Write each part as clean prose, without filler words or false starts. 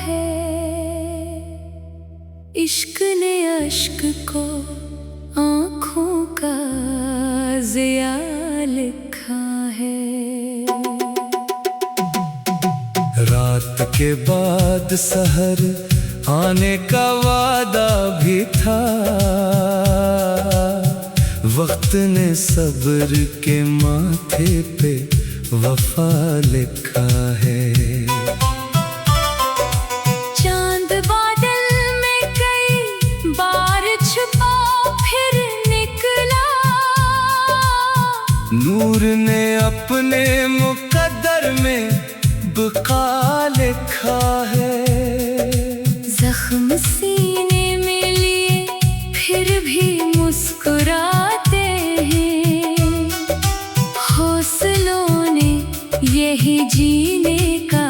है। इश्क ने अश्क को आँखों का ज़िया लिखा है। रात के बाद सहर आने का वादा भी था, वक्त ने सब्र के माथे पे वफा लिखा है। चांद बादल में कई बार छुपा फिर निकला, नूर ने अपने मुकद्दर में बका लिखा है। जख्म सीने में लिए फिर भी मुस्कुराते हैं, हौसलों ने यही जीने का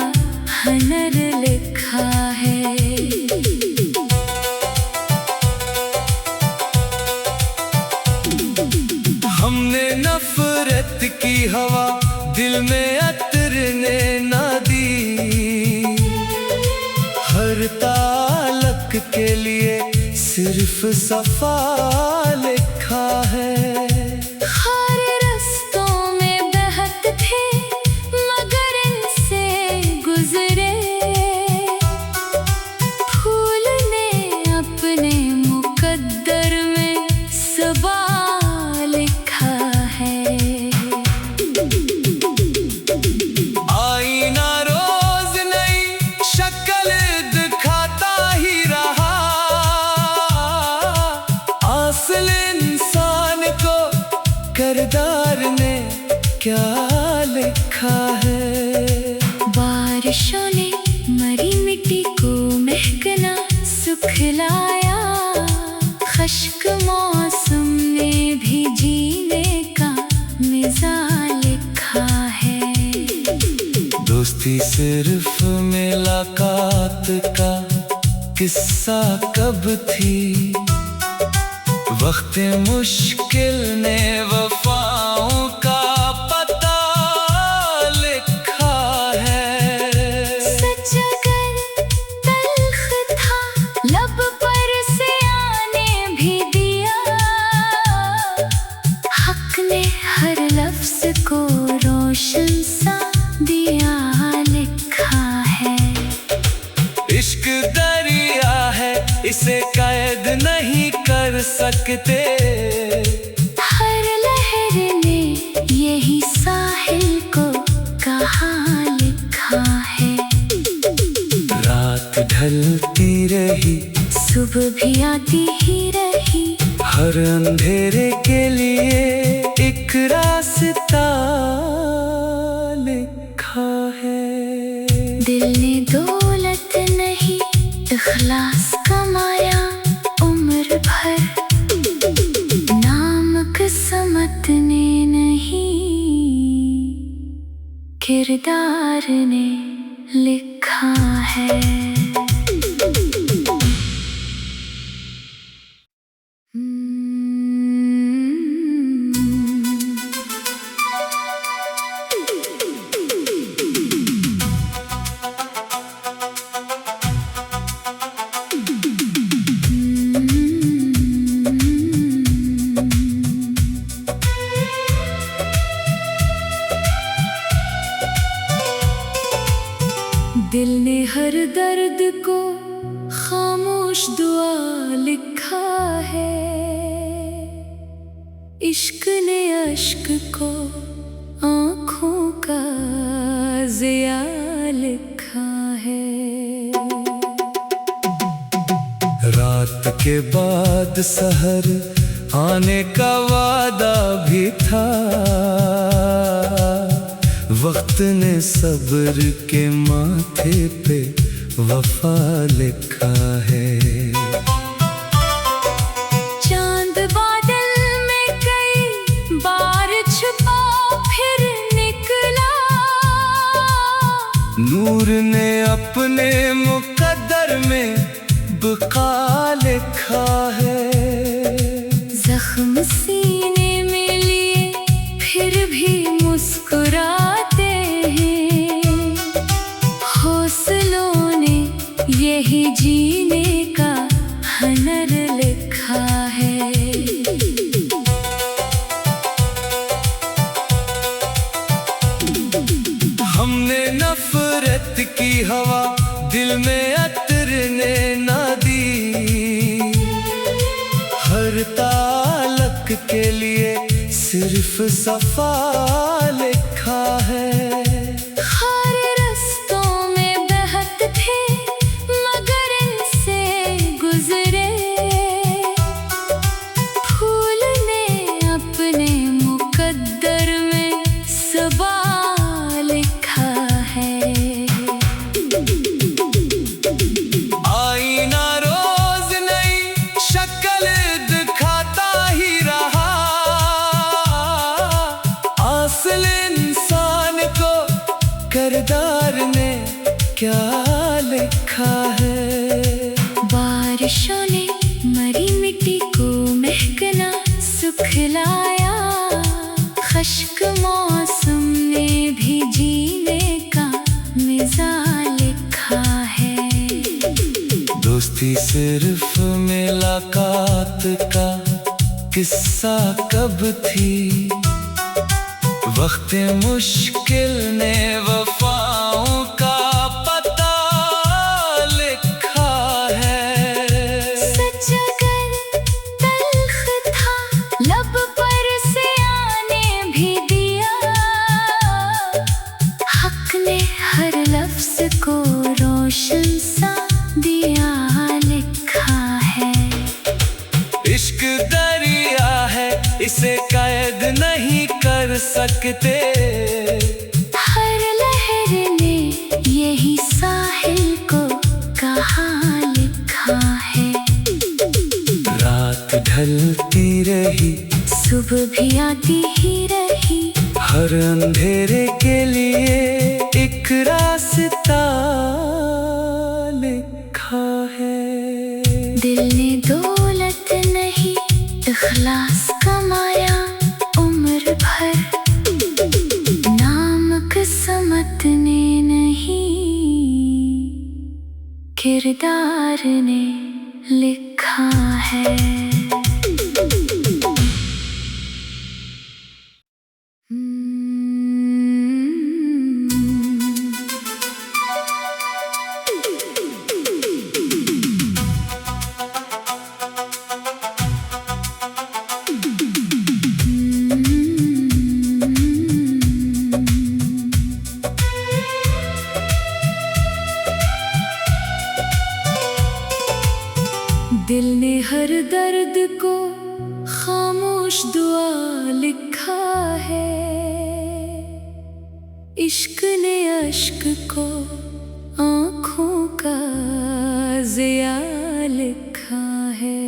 हुनर लिखा है। हमने नफरत की हवा दिल में अतरने ना दी, हर ताल्लुक के लिए सिर्फ सफा लिखा है। हर रास्तों में बहत थे मगर इनसे गुजरे, फूल ने अपने मुकद्दर में सबा लिखा है। आईना रोज नई शक्ल दिखाता ही रहा, असल इंसान को किरदार ने क्या लिखा है। बारिशों ने मरी मिट्टी को महकना सुखलाया, खुश्क मौसम ने भी जीने का मिज़ाज लिखा है। दोस्ती सिर्फ मुलाकात का किस्सा कब थी, वक्त मुश्किल ने वफाओं का पता लिखा है। सच अगर तल्ख था लब पर से आने भी दिया, हक ने हर लफ्ज़ को रोशन सा दिया लिखा है। इश्क दरिया है इसे कैद नहीं कर सकते, हर लहर ने यही साहिल को कहाँ लिखा है। रात ढलती रही सुबह भी आती ही रही, हर अंधेरे के लिए एक रास्ता लिखा है। दिल ने दौलत नहीं इखलास कमाया उम्र भर, नाम किस्मत ने नहीं किरदार ने लिखा है। दिल ने हर दर्द को खामोश दुआ लिखा है। इश्क ने अश्क को आँखों का ज़िया लिखा है। रात के बाद सहर आने का वादा भी था, वक्त ने सब्र के माथे पे वफा लिखा है। चांद बादल में कई बार छुपा फिर निकला, नूर ने अपने मुकद्दर में बका लिखा है। जख्म सीने में लिए फिर भी मुस्कुराते हैं, हौसलों ने यही जीने का हनर लिखा है। हमने नफरत की हवा दिल में अतर ने ना दी, हर तालक के लिए सिर्फ सफा लिखा है। हर रस्तों में बहत थे मगर इनसे गुजरे, फूल ने अपने मुकद्दर में सबा लिखा है। आईना रोज नई शक्ल दिखाता ही रहा, असल इंसान को किरदार ने क्या लिखा है। बारिशों ने मरी मिट्टी को महकना सुखलाया, खश्क मौसम ने भी जीने का मिज़ाज लिखा है। दोस्ती सिर्फ मुलाकात का किस्सा कब थी, वक्त मुश्किल ने वफाओं का पता लिखा है। सच अगर तल्ख था लब पर से आने भी दिया, हक ने हर लफ्ज को रोशन सा दिया लिखा है। इश्क दरिया है इसे कैद नहीं कर सकते, हर लहर ने यही साहिल को कहा लिखा है। रात ढलती रही सुबह भी आती ही रही, हर अंधेरे के लिए एक रास्ता लिखा है। दिल ने दौलत नहीं इखलास कमाया उम्र भर, नाम किस्मत ने नहीं किरदार ने लिखा है। दिल ने हर दर्द को खामोश दुआ लिखा है, इश्क ने अश्क को आँखों का ज़िया लिखा है।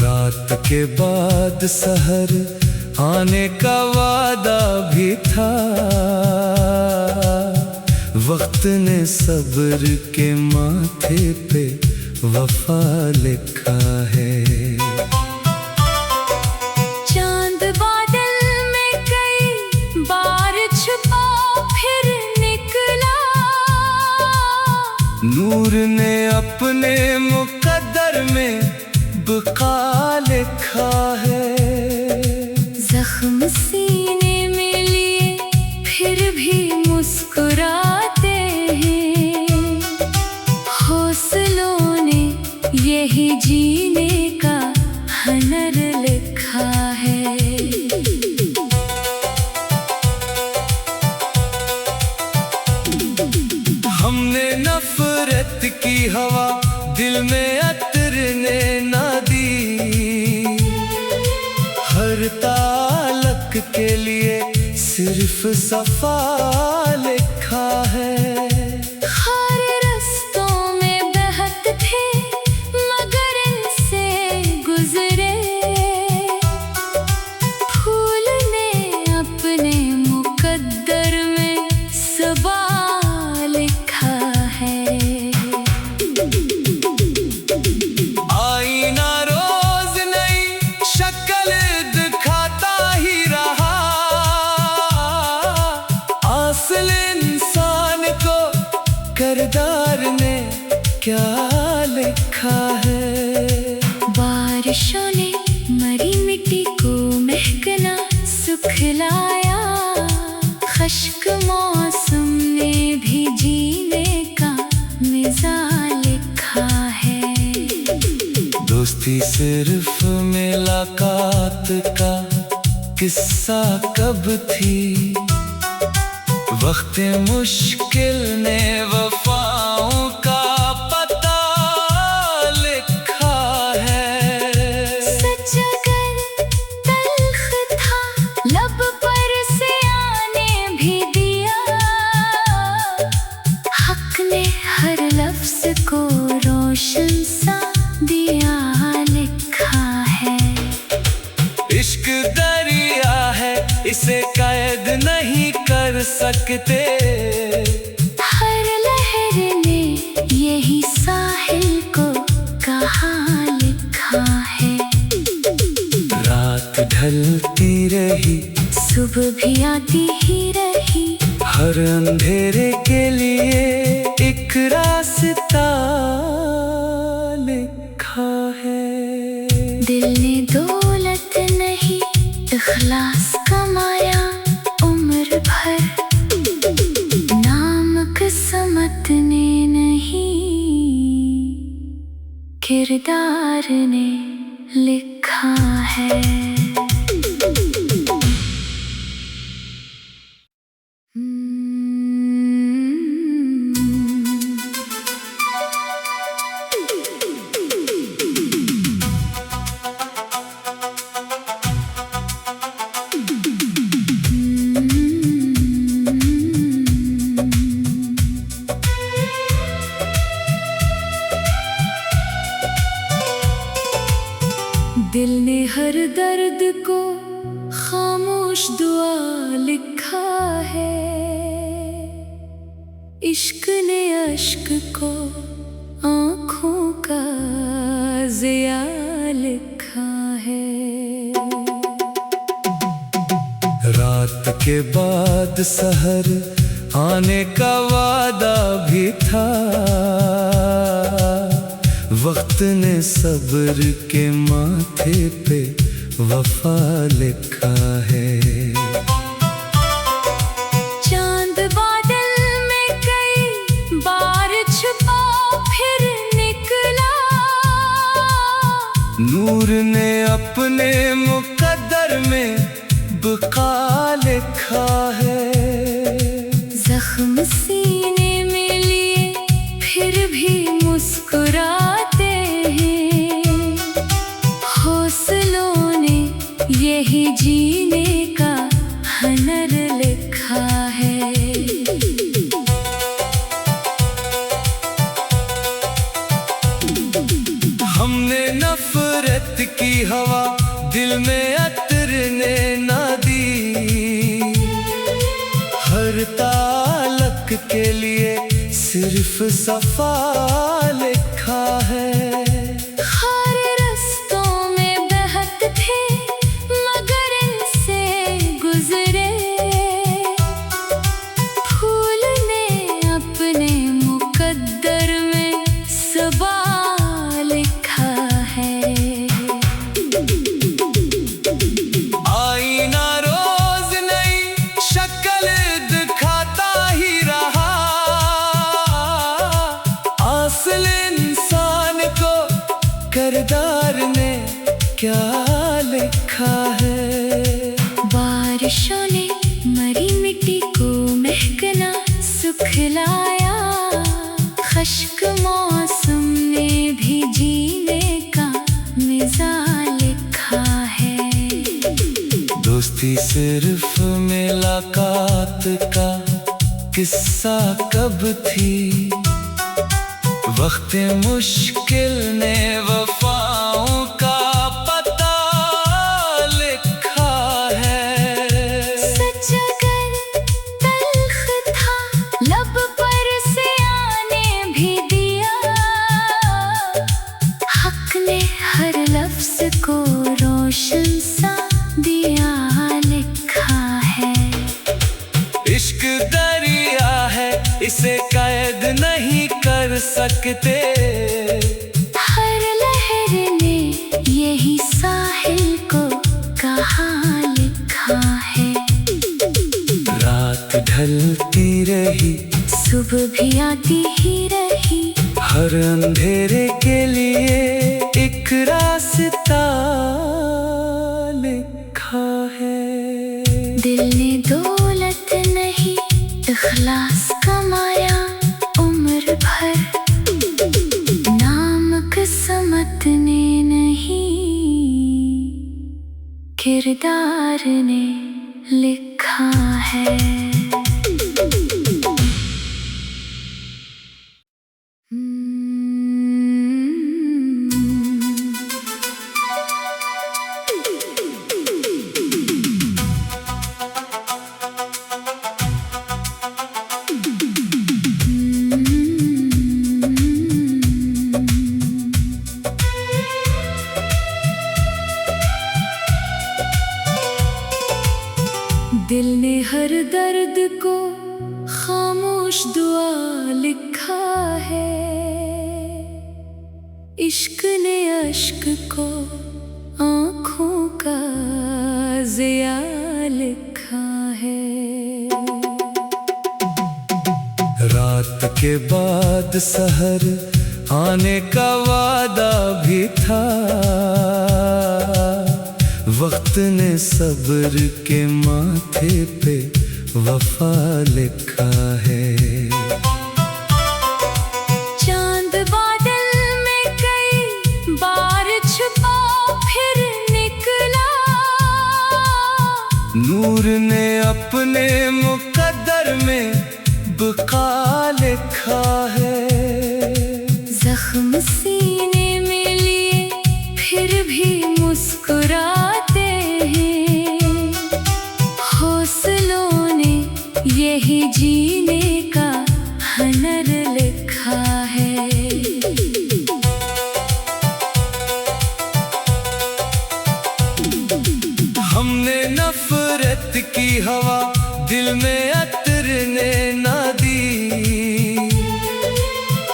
रात के बाद सहर आने का वादा भी था, वक्त ने सब्र के माथे पे वफा लिखा है। चांद बादल में कई बार छुपा फिर निकला, नूर ने अपने मुकद्दर में बका लिखा है। जख्म सीने में लिए फिर भी मुस्कुराते हैं, हौसलों ने यही जीने का हनर लिखा है। हमने नफरत की हवा दिल में अतर ने ना दी, हर तालक के लिए सिर्फ सफा लिखा है। हर रस्तों में बहत थे मगर इनसे गुजरे, फूल ने अपने मुकद्दर में सबा लिखा है। आईना रोज नई शक्ल दिखाता ही रहा, असल किरदार ने क्या लिखा है। बारिशों ने मरी मिट्टी को महकना सुखलाया, खश्क मौसम ने भी जीने का मिजाज लिखा है। दोस्ती सिर्फ मुलाकात का किस्सा कब थी, वक्त मुश्किल ने वफाओं का पता लिखा है। सच अगर तल्ख था लब पर से आने भी दिया, हक ने हर लफ्ज को रोशन सा दिया लिखा है। इश्क दरिया है, इसे कैद नहीं कर सकते, हर लहर ने यही साहिल को कहाँ लिखा है। रात ढलती रही, सुबह भी आती ही रही, हर अंधेरे के लिए एक रास्ता लिखा है। दिल ने दौलत नहीं इखलास कमाया उम्र भर, नाम किस्मत ने नहीं किरदार ने लिखा है। दिल ने हर दर्द को खामोश दुआ लिखा है, इश्क ने अश्क को आँखों का ज़िया लिखा है। रात के बाद सहर आने का वादा भी था, वक्त ने सब्र के माथे पे वफा लिखा है। चांद बादल में कई बार छुपा फिर निकला, नूर ने अपने मुकद्दर में बका लिखा है। जख्म सीने में लिए फिर भी मुस्कुराते हैं, हौसलों ने यही जीने का हुनर लिखा है। हमने नफरत की हवा दिल में अतर ने ना दी, हर ताल्लुक के लिए सिर्फ सफा लिखा है। हर रास्तों में बहत थे मगर इनसे गुजरे, फूल ने अपने मुकद्दर में सबा लिखा है। आईना रोज नई शक्ल दिखाता ही रहा, असल इंसान को किरदार ने क्या लिखा है। बारिशों ने मरी मिट्टी को महकना सुखलाया, खश्क मौसम ने भी जीने का मिजाज लिखा है। दोस्ती सिर्फ मुलाकात का किस्सा कब थी, वक्त मुश्किल ने वफाओं का पता लिखा है। सच अगर तल्ख था लब पर से आने भी दिया, हक ने हर लफ्ज को रोशन सा दिया लिखा है। इश्क दरिया है, इसे इसे कैद नहीं कर सकते। हर लहर ने यही साहिल को कहाँ लिखा है। रात ढलती रही, सुबह भी आती ही रही, हर अंधेरे के लिए एक रास्ता लिखा है। दिल ने दौलत नहीं इखलास कमाया उम्र भर, नाम किस्मत ने नहीं किरदार ने लिखा है। दिल ने हर दर्द को खामोश दुआ लिखा है। इश्क ने अश्क को आँखों का ज़िया लिखा है। रात के बाद सहर आने का वादा भी था, वक्त ने सब्र के माथे पे वफा लिखा है। चांद बादल में कई बार छुपा फिर निकला, नूर ने अपने मुकद्दर में बका लिखा है। जख्म सीने में लिए फिर भी मुस्कुराते हैं, हौसलों ने यही जीने का हुनर लिखा है। हमने नफरत की हवा दिल में अतर ने ना दी,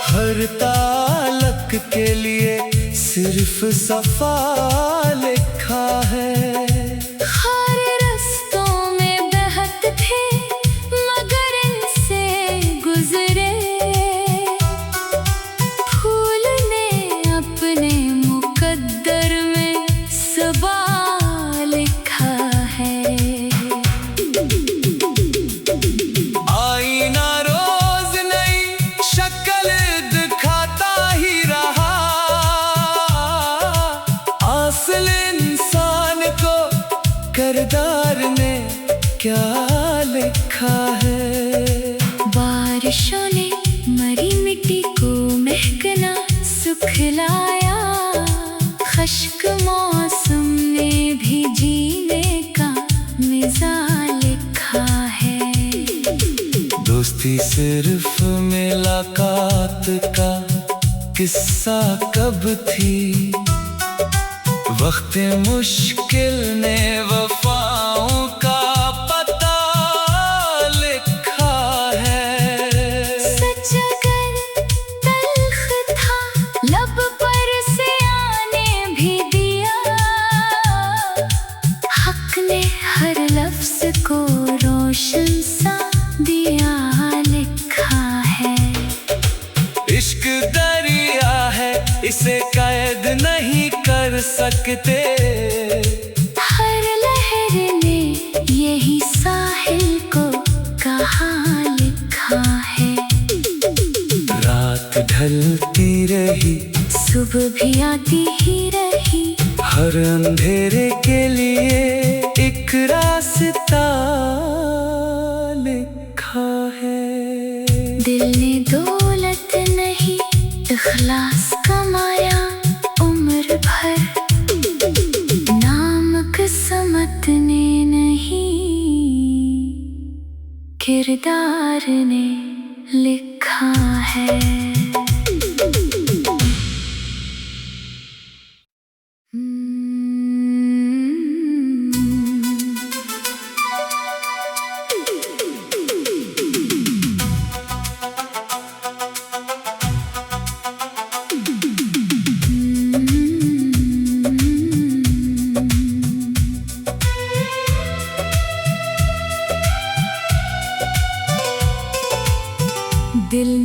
हर तालक के लिए सिर्फ सफा लिखा है। हर रस्तों में बहत थे मगर इनसे गुजरे, फूल ने अपने मुकद्दर में सबा लिखा है। आईना रोज नई शक्ल दिखाता ही रहा, असल इंसान को किरदार ने क्या लिखा है। बारिशों ने मरी मिट्टी को महकना सुखलाया, खश्क मौसम ने भी जीने का मिजाज लिखा है। दोस्ती सिर्फ मुलाकात का किस्सा कब थी, वक्त मुश्किल ने वफाओं का पता लिखा है। सच अगर तल्ख था लब पर से आने भी दिया, हक ने हर लफ्ज को रोशन सा दिया लिखा है। इश्क दरिया है, इसे कैद नहीं कर सकते। हर लहर ने यही साहिल को कहाँ लिखा है। रात ढलती रही, सुबह भी आती ही रही, हर अंधेरे के लिए एक रास्ता लिखा है। दिल ने दौलत नहीं इखलास कमाया उम्र भर, नाम किस्मत ने नहीं किरदार ने लिखा है।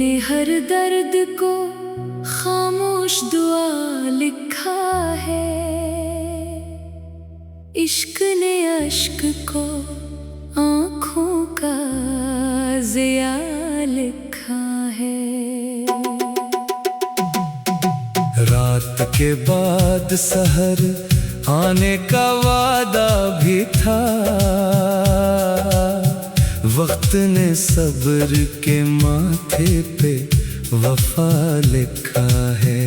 ने हर दर्द को खामोश दुआ लिखा है। इश्क ने अश्क को आँखों का ज़िया लिखा है। रात के बाद सहर आने का वादा भी था, वक्त ने सब्र के माथे पे वफा लिखा है।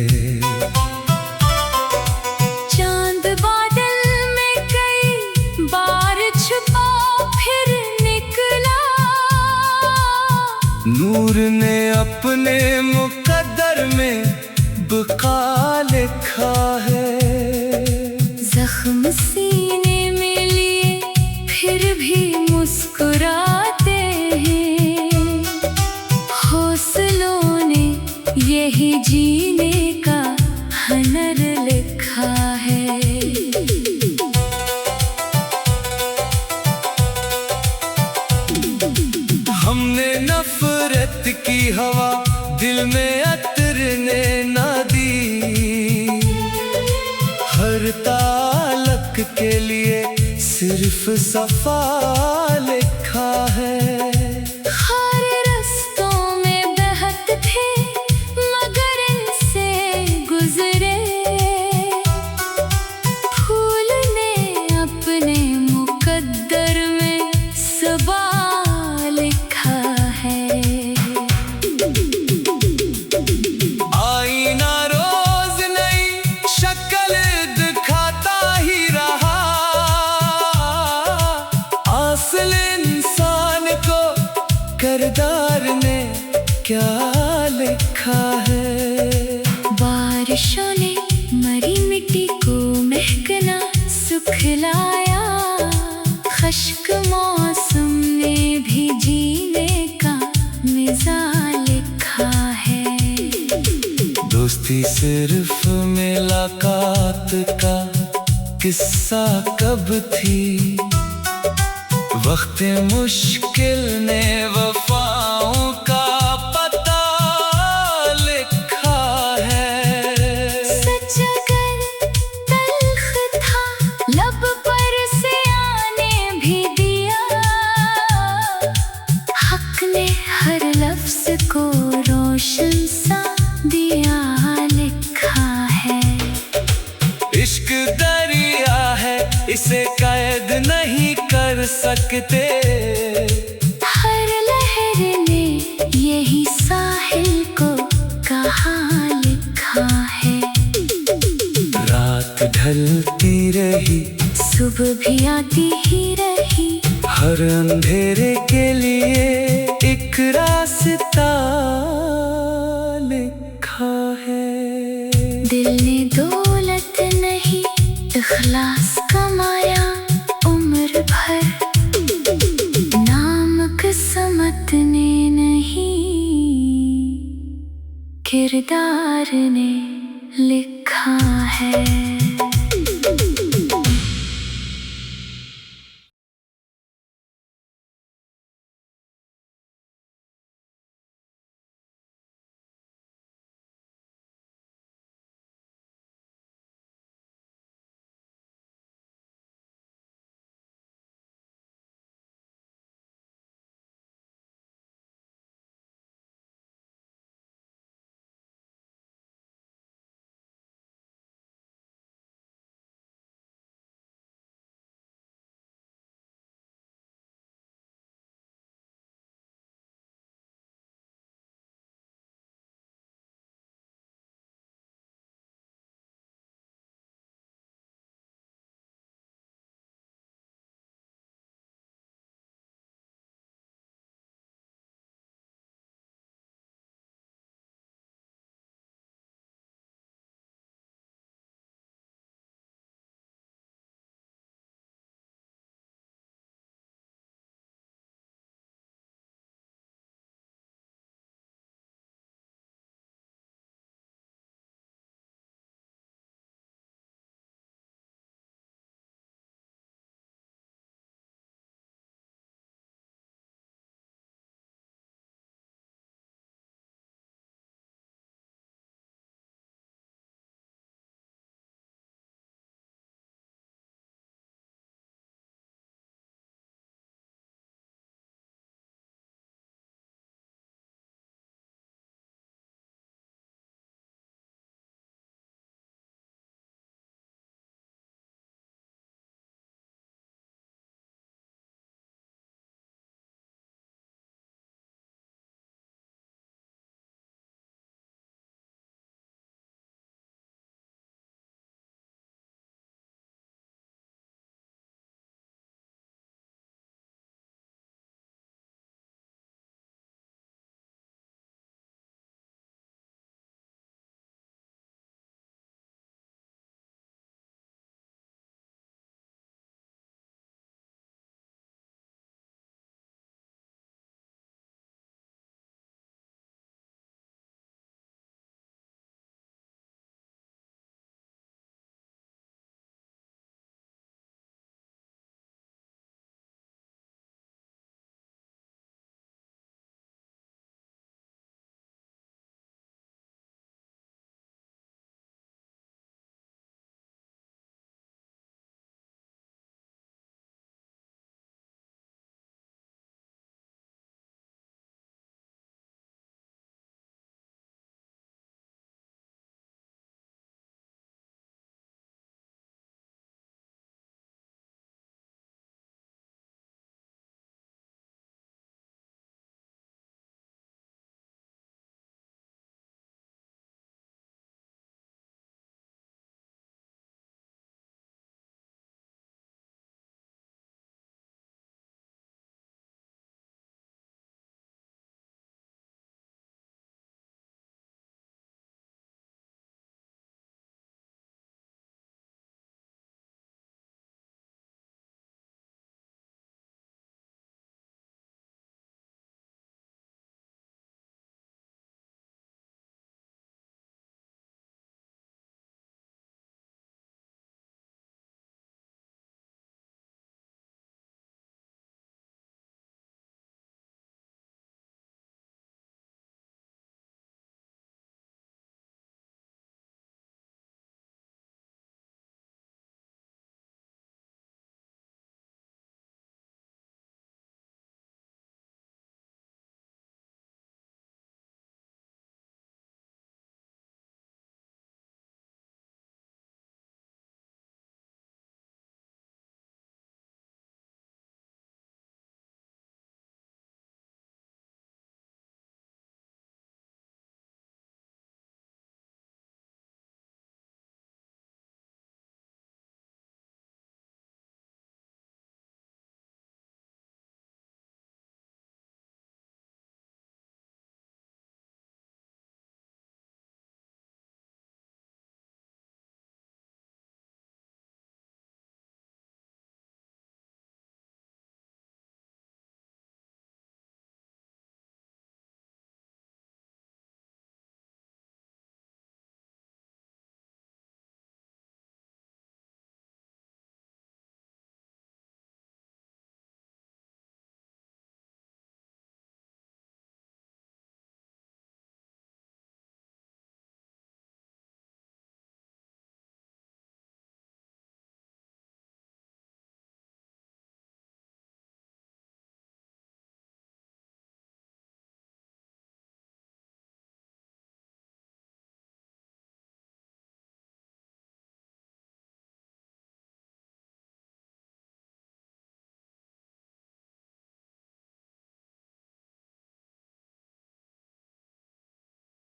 चांद बादल में कई बार छुपा फिर निकला, नूर ने अपने मुकद्दर में बका लिखा है। जख्म सीने में लिए फिर भी मुस्कुराते हैं। हौसलों ने यही जीने का हुनर लिखा है। हमने नफरत की हवा दिल में अतरने ना दी, हर ताल्लुक के लिए सिर्फ सफा लिखा है। हर रास्तों में बहत थे मगर इनसे गुजरे, फूल ने अपने मुकद्दर में सबा लिखा है। आईना रोज नई शक्ल दिखाता ही रहा, असल इंसान को किरदार ने क्या लिखा है। बारिशों ने मरी मिट्टी को महकना सुखलाया, खुश्क मौसम ने भी जीने का मिज़ाज लिखा है। दोस्ती सिर्फ मुलाकात का किस्सा कब थी, वक्त मुश्किल ने वफाओं का पता लिखा है। सच अगर तल्ख था लब पर से आने भी दिया, हक ने हर लफ्ज़ को रोशन सा दिया लिखा है। इश्क दरिया है इसे कैद नहीं कर सकते, हर लहर ने यही साहिल को कहाँ लिखा है। रात ढलती रही सुबह भी आती ही रही, हर अंधेरे के लिए एक रास्ता लिखा है। दिल ने दौलत नहीं इखलास कमाया उम्र भर, नाम किस्मत ने नहीं किरदार ने लिखा है।